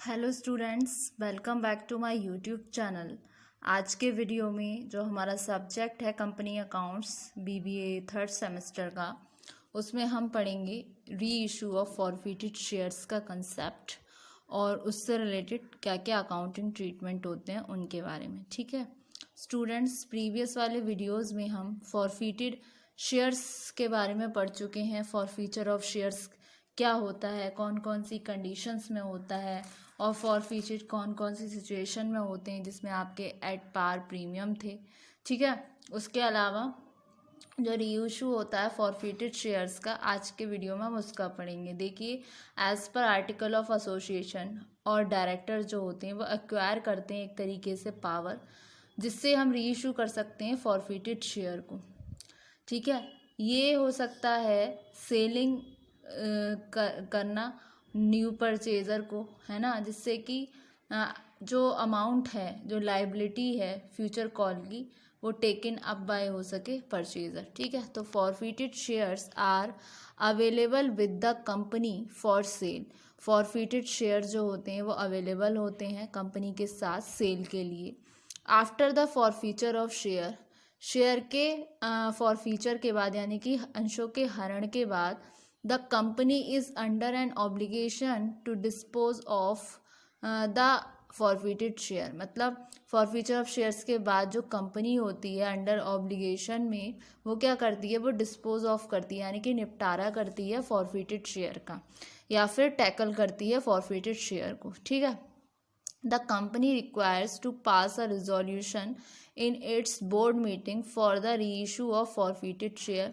Hello students, welcome back to my YouTube channel. आज के video में जो हमारा सब्जेक्ट है company accounts BBA third semester का, उसमें हम पढ़ेंगे री इशू ऑफ फॉरफिटेड शेयर्स का कंसेप्ट और उससे रिलेटेड क्या क्या अकाउंटिंग ट्रीटमेंट होते हैं उनके बारे में। ठीक है स्टूडेंट्स, प्रीवियस वाले वीडियोस में हम फॉरफिटेड शेयर्स के बारे में पढ़ चुके हैं। फॉरफीचर ऑफ शेयर्स क्या होता है, कौन कौन सी कंडीशंस में होता है और फॉरफीचर कौन कौन सी सिचुएशन में होते हैं जिसमें आपके एट पार प्रीमियम थे। ठीक है, उसके अलावा जो रीइशू होता है फॉरफिटेड शेयर्स का, आज के वीडियो में हम उसका पढ़ेंगे। देखिए, as per article of association और डायरेक्टर जो होते हैं वो एक्वायर करते हैं एक तरीके से पावर, जिससे हम रीइशू कर सकते हैं फॉरफिटेड शेयर को। ठीक है, ये हो सकता है सेलिंग करना न्यू परचेज़र को, है ना, जिससे कि जो अमाउंट है, जो लाइबिलिटी है फ्यूचर कॉल की, वो टेकन अप बाय हो सके परचेज़र। ठीक है, तो forfeited shares are available with the company for sale. Forfeited share जो होते हैं वो अवेलेबल होते हैं कंपनी के साथ सेल के लिए। After the forfeiture of share के फॉरफीचर के बाद, यानी कि अंशों के हरण के बाद, the company is under an obligation to dispose of the forfeited share. मतलब फॉरफीचर ऑफ शेयर्स के बाद जो कंपनी होती है अंडर ऑब्लिगेशन में, वो क्या करती है, वो डिस्पोज ऑफ करती है, यानी कि निपटारा करती है फॉरफिटेड शेयर का, या फिर टैकल करती है फॉरफिटेड शेयर को। ठीक है, the company requires to pass a resolution in its board meeting for the reissue of forfeited share।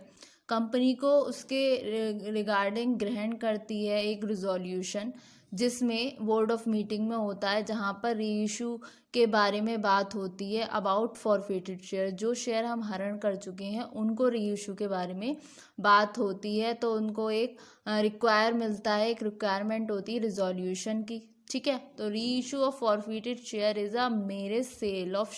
Company को उसके रिगार्डिंग ग्रहण करती है एक रिजोल्यूशन, जिसमें बोर्ड ऑफ मीटिंग में होता है, जहाँ पर रीइशू के बारे में बात होती है अबाउट फॉरफिटेड शेयर। जो शेयर हम हरण कर चुके हैं उनको रीइशू के बारे में बात होती है, तो उनको एक रिक्वायर मिलता है, एक रिक्वायरमेंट होती है रिजोल्यूशन की। ठीक है, तो री issue of forfeited share is a mere sale of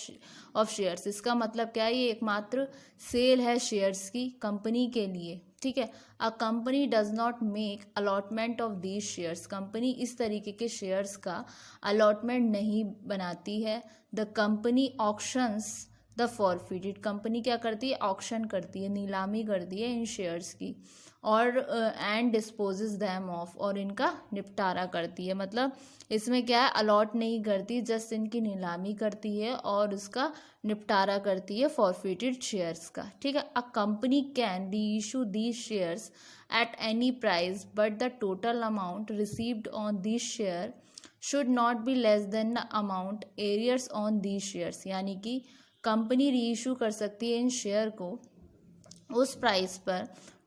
shares. इसका मतलब क्या है, ये एकमात्र सेल है शेयर्स की कंपनी के लिए। ठीक है, a company does not make allotment of these shares. Company इस तरीके के शेयर्स का अलॉटमेंट नहीं बनाती है। The company auctions the forfeited. Company क्या करती है, ऑक्शन करती है, नीलामी करती है इन शेयर्स की, और एंड डिस्पोजेस दैम ऑफ, और इनका निपटारा करती है। मतलब इसमें क्या है, अलॉट नहीं करती, जस्ट इनकी नीलामी करती है और उसका निपटारा करती है फॉरफिटेड शेयर्स का। ठीक है, अ कंपनी कैन री issue these shares at any price but the total amount received on these share should not be less than the amount arrears on these shares. यानी कि कंपनी री issue कर सकती है इन शेयर को उस price पर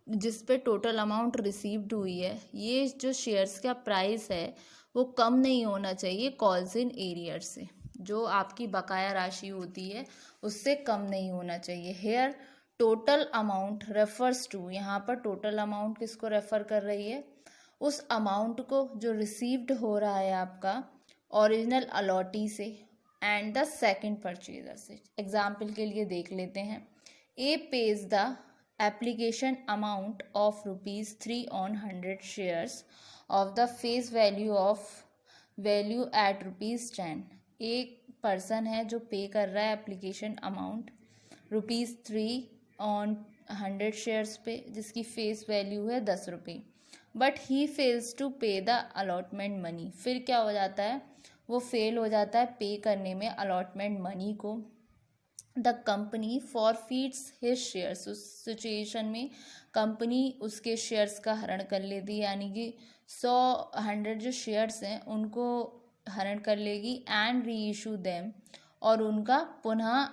जिस पे टोटल अमाउंट रिसीव्ड हुई है। ये जो शेयर्स का प्राइस है वो कम नहीं होना चाहिए कॉल्स इन एरियर से, जो आपकी बकाया राशि होती है उससे कम नहीं होना चाहिए। Here total amount refers to, यहाँ पर टोटल अमाउंट किसको रेफर कर रही है, उस अमाउंट को जो रिसीव्ड हो रहा है आपका ओरिजिनल अलॉटी से एंड द सेकंड परचेजर से। एग्जाम्पल के लिए देख लेते हैं, A pays the application amount of ₹3 on 100 shares of the face value at ₹10। एक पर्सन है जो पे कर रहा है एप्लीकेशन अमाउंट ₹3 on 100 शेयर्स पे, जिसकी फेस वैल्यू है ₹10, बट ही फेल्स टू पे द अलॉटमेंट मनी। फिर क्या हो जाता है, वो फेल हो जाता है पे करने में अलॉटमेंट मनी को। The company forfeits his shares. उस सिचुएशन में कंपनी उसके शेयर्स का हरण कर लेती है, यानी कि 100 जो शेयर्स हैं उनको हरण कर लेगी, एंड री इशू देम, और उनका पुनः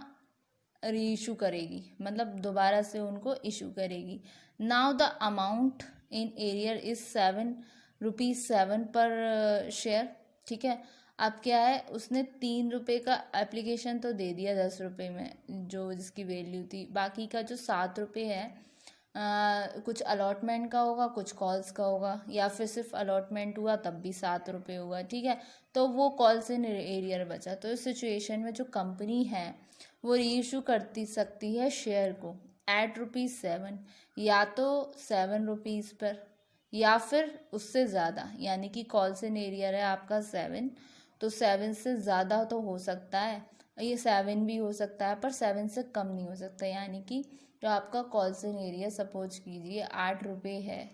री इशू करेगी, मतलब दोबारा से उनको इशू करेगी। Now the amount in arrear is ₹7 पर शेयर। ठीक है, अब क्या है, उसने ₹3 का एप्लीकेशन तो दे दिया 10 में, जो जिसकी वैल्यू थी, बाकी का जो ₹7 है कुछ अलॉटमेंट का होगा, कुछ कॉल्स का होगा, या फिर सिर्फ अलॉटमेंट हुआ तब भी ₹7 होगा। ठीक है, तो वो कॉल्स इन एरियर बचा। तो इस सिचुएशन में जो कंपनी है वो रीइशू करती सकती है शेयर को एट ₹7, या तो ₹7 पर, या फिर उससे ज़्यादा, यानी कि कॉल सिनेरियर है आपका 7, तो 7 से ज़्यादा तो हो सकता है, ये 7 भी हो सकता है पर 7 से कम नहीं हो सकता। यानी कि जो आपका कॉल सिनेरियर सपोज कीजिए 8 रुपये है,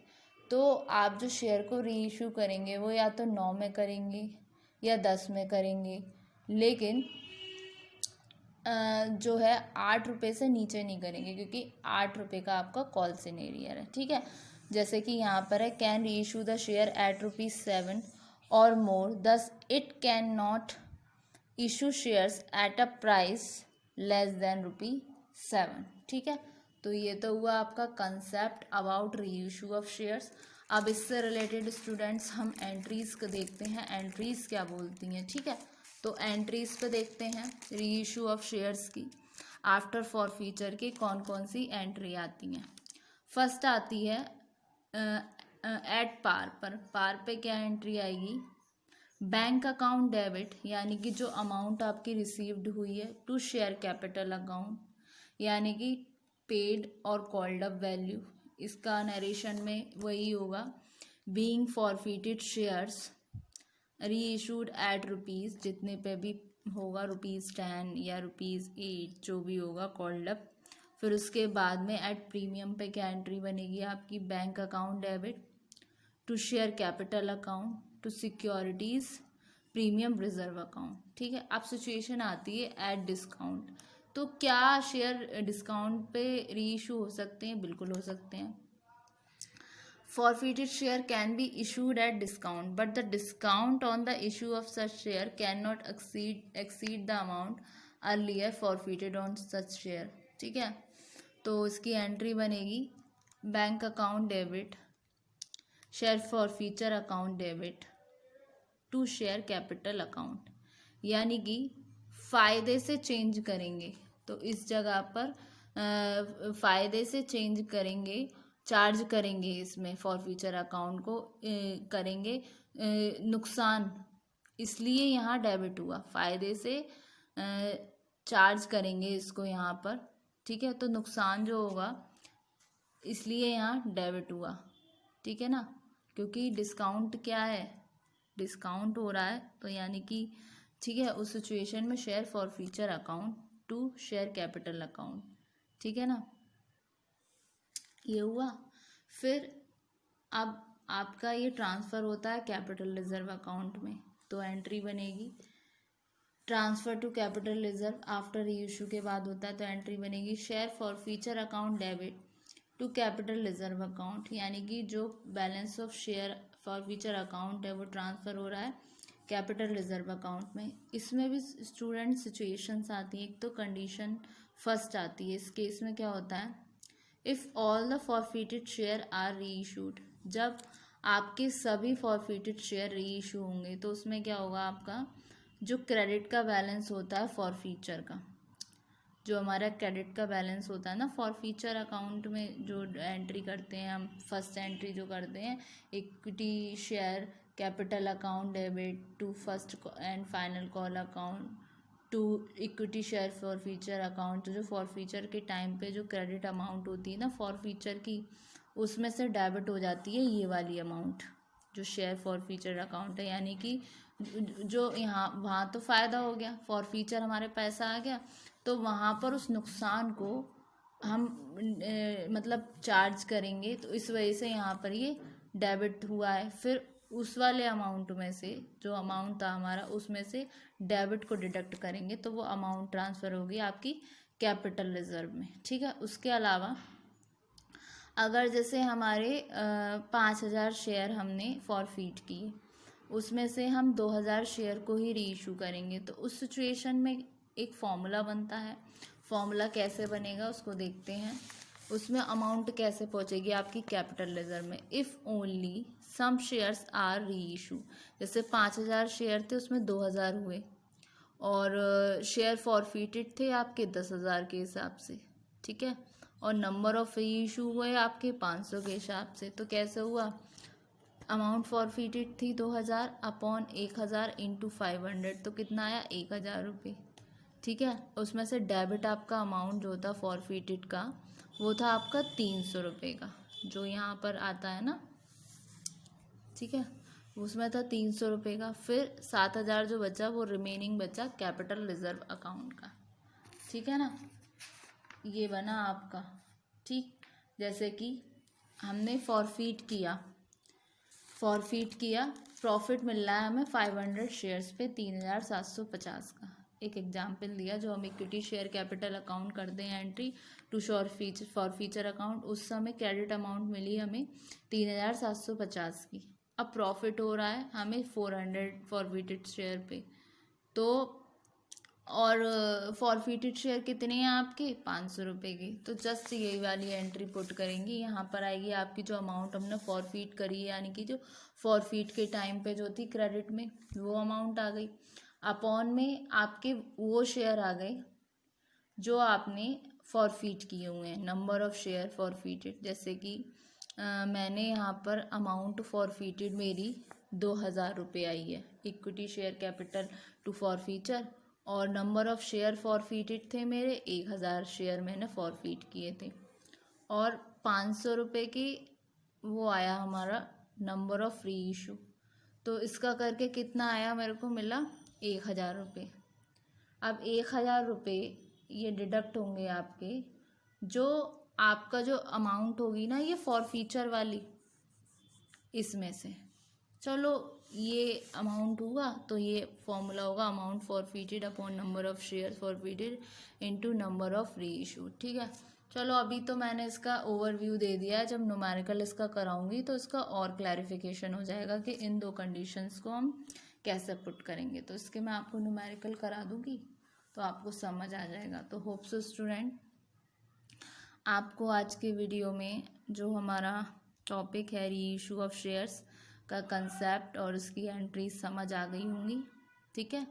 तो आप जो शेयर को री इशू करेंगे वो या तो 9 में करेंगे या 10 में करेंगे, लेकिन जो है 8 रुपये से नीचे नहीं करेंगे, क्योंकि 8 रुपये का आपका कॉल सिनेरियर है। ठीक है, जैसे कि यहाँ पर है कैन री इशू द शेयर एट ₹7 और more, thus it can not issue shares at a price less than ₹7। ठीक है, तो ये तो हुआ आपका concept about re issue of shares. अब इससे रिलेटेड स्टूडेंट्स हम एंट्रीज को देखते हैं, एंट्रीज क्या बोलती हैं। ठीक है, तो एंट्रीज पे देखते हैं री इशू ऑफ शेयर्स की आफ्टर फॉरफीचर की कौन कौन सी एंट्री आती हैं। फर्स्ट आती है एट पार पे क्या एंट्री आएगी, बैंक अकाउंट डेबिट, यानी कि जो अमाउंट आपकी रिसीव्ड हुई है, टू शेयर कैपिटल अकाउंट, यानी कि पेड और कॉल्ड अप वैल्यू, इसका नरेशन में वही होगा। बीइंग फॉरफिटेड शेयर्स री इशूड एट रुपीज़, जितने पे भी होगा ₹10 या ₹8 जो भी होगा कॉल्ड अप। फिर उसके बाद में एट प्रीमियम पे क्या एंट्री बनेगी आपकी, bank account debit to share capital account to securities premium reserve account. ठीक है, अब सिचुएशन आती है एट डिस्काउंट, तो क्या शेयर डिस्काउंट पे री इशू हो सकते हैं, बिल्कुल हो सकते हैं। Forfeited share can be issued at discount, but the discount on the issue of such share cannot exceed the amount earlier forfeited on such share। ठीक है, तो इसकी एंट्री बनेगी bank account debit share forfeiture account debit to share capital account, यानी कि फ़ायदे से change करेंगे, तो इस जगह पर फ़ायदे से चेंज करेंगे, चार्ज करेंगे, इसमें फॉरफीचर अकाउंट को करेंगे नुकसान, इसलिए यहाँ डेबिट हुआ, फ़ायदे से चार्ज करेंगे इसको यहाँ पर। ठीक है, तो नुकसान जो होगा इसलिए यहाँ डेबिट हुआ। ठीक है ना, क्योंकि डिस्काउंट क्या है, डिस्काउंट हो रहा है, तो यानी कि ठीक है, उस सिचुएशन में share forfeiture account to share capital account. ठीक है ना, ये हुआ। फिर अब आपका ये ट्रांसफ़र होता है कैपिटल रिजर्व अकाउंट में, तो एंट्री बनेगी transfer to capital reserve after reissue के बाद होता है, तो एंट्री बनेगी share forfeiture account debit to capital reserve account, यानी कि जो balance of share forfeiture account है वो ट्रांसफ़र हो रहा है कैपिटल रिजर्व अकाउंट में। इसमें भी स्टूडेंट सिचुएशंस आती हैं, एक तो कंडीशन फर्स्ट आती है, इस केस में क्या होता है, if all the forfeited share are reissued, जब आपके सभी फॉरफिटेड शेयर री इशू होंगे, तो उसमें क्या होगा, आपका जो क्रेडिट का बैलेंस होता है फॉरफीचर का, जो हमारा क्रेडिट का बैलेंस होता है ना फॉरफीचर अकाउंट में, जो एंट्री करते हैं हम, फर्स्ट एंट्री जो करते हैं equity share capital account debit to first and final call account to equity share forfeiture account, तो जो फॉरफीचर के टाइम पे जो क्रेडिट अमाउंट होती है ना फॉरफीचर की, उसमें से डेबिट हो जाती है ये वाली अमाउंट जो शेयर फॉरफीचर अकाउंट है, यानी कि जो यहाँ वहाँ तो फ़ायदा हो गया, फॉरफीचर हमारे पैसा आ गया, तो वहाँ पर उस नुकसान को हम मतलब चार्ज करेंगे, तो इस वजह से यहाँ पर ये डेबिट हुआ है। फिर उस वाले अमाउंट में से जो अमाउंट था हमारा, उसमें से डेबिट को डिडक्ट करेंगे, तो वो अमाउंट ट्रांसफ़र होगी आपकी कैपिटल रिजर्व में। ठीक है, उसके अलावा अगर जैसे हमारे 5,000 शेयर हमने फॉरफीट किए, उसमें से हम 2,000 शेयर को ही री इशू करेंगे, तो उस सिचुएशन में एक फॉर्मूला बनता है, फॉर्मूला कैसे बनेगा उसको देखते हैं। उसमें अमाउंट कैसे पहुंचेगी आपकी कैपिटल रिजर्व में, if only some shares are reissue, जैसे 5,000 शेयर थे उसमें 2,000 हुए, और शेयर फॉरफिटेड थे आपके 10,000 के हिसाब से। ठीक है, और नंबर ऑफ री इशू हुए आपके 500 के हिसाब से, तो कैसे हुआ, अमाउंट फॉरफिटेड थी 2,000 अपॉन 1,000 इंटू 500, तो कितना आया 1,000 रुपये। ठीक है, उसमें से डेबिट आपका अमाउंट जो था फॉरफिटेड का वो था आपका 300 रुपये का, जो यहाँ पर आता है ना ठीक है, उसमें था 300 रुपये का। फिर 7,000 जो बचा वो रिमेनिंग बचा कैपिटल रिजर्व अकाउंट का, ठीक है ना। ये बना आपका, ठीक। जैसे कि हमने फॉरफीट किया, प्रॉफिट मिल रहा है हमें 500 शेयर्स पे 3,750 का। एक एग्जाम्पल दिया, जो हम इक्विटी शेयर कैपिटल अकाउंट करते हैं एंट्री टू फॉरफीचर अकाउंट, उस समय क्रेडिट अमाउंट मिली हमें 3,750 की। अब प्रॉफिट हो रहा है हमें 400 फॉरफीटेड शेयर पे, तो और फॉरफीटेड शेयर कितने हैं आपके 500 रुपये के। तो जस्ट यही वाली एंट्री पुट करेंगे, यहाँ पर आएगी आपकी जो अमाउंट हमने फॉरफीट करी है, यानी कि जो फॉरफीट के टाइम पे जो थी क्रेडिट में वो अमाउंट आ गई। अपॉन में आपके वो शेयर आ गए जो आपने फॉरफीट किए हुए हैं, नंबर ऑफ शेयर फॉरफीटेड। जैसे कि मैंने यहाँ पर अमाउंट फॉरफीटेड मेरी 2,000 रुपये आई है equity share capital to forfeiture, और नंबर ऑफ शेयर फॉरफीटेड थे मेरे 1,000 शेयर मैंने फॉरफीट किए थे, और 500 रुपये की वो आया हमारा नंबर ऑफ फ्री इशू। तो इसका करके कितना आया, मेरे को मिला 1,000 रुपये। अब 1,000 रुपये ये डिडक्ट होंगे आपके, जो आपका जो अमाउंट होगी ना ये फॉरफीचर वाली, इसमें से चलो ये अमाउंट हुआ, तो ये फॉर्मूला होगा amount forfeited upon number of share forfeited into number of re issue, ठीक है। चलो अभी तो मैंने इसका ओवरव्यू दे दिया है, जब न्यूमेरिकल इसका कराऊंगी तो इसका और क्लैरिफिकेशन हो जाएगा कि इन दो कंडीशंस को हम कैसे पुट करेंगे। तो इसके मैं आपको न्यूमेरिकल करा दूंगी तो आपको समझ आ जाएगा। तो होप सो स्टूडेंट, आपको आज के वीडियो में जो हमारा टॉपिक है री इशू ऑफ शेयर्स का कंसेप्ट और उसकी एंट्री समझ आ गई होंगी, ठीक है।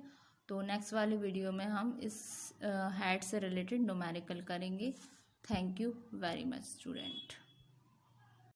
तो नेक्स्ट वाली वीडियो में हम इस हेड से रिलेटेड न्यूमेरिकल करेंगे। Thank you very much student.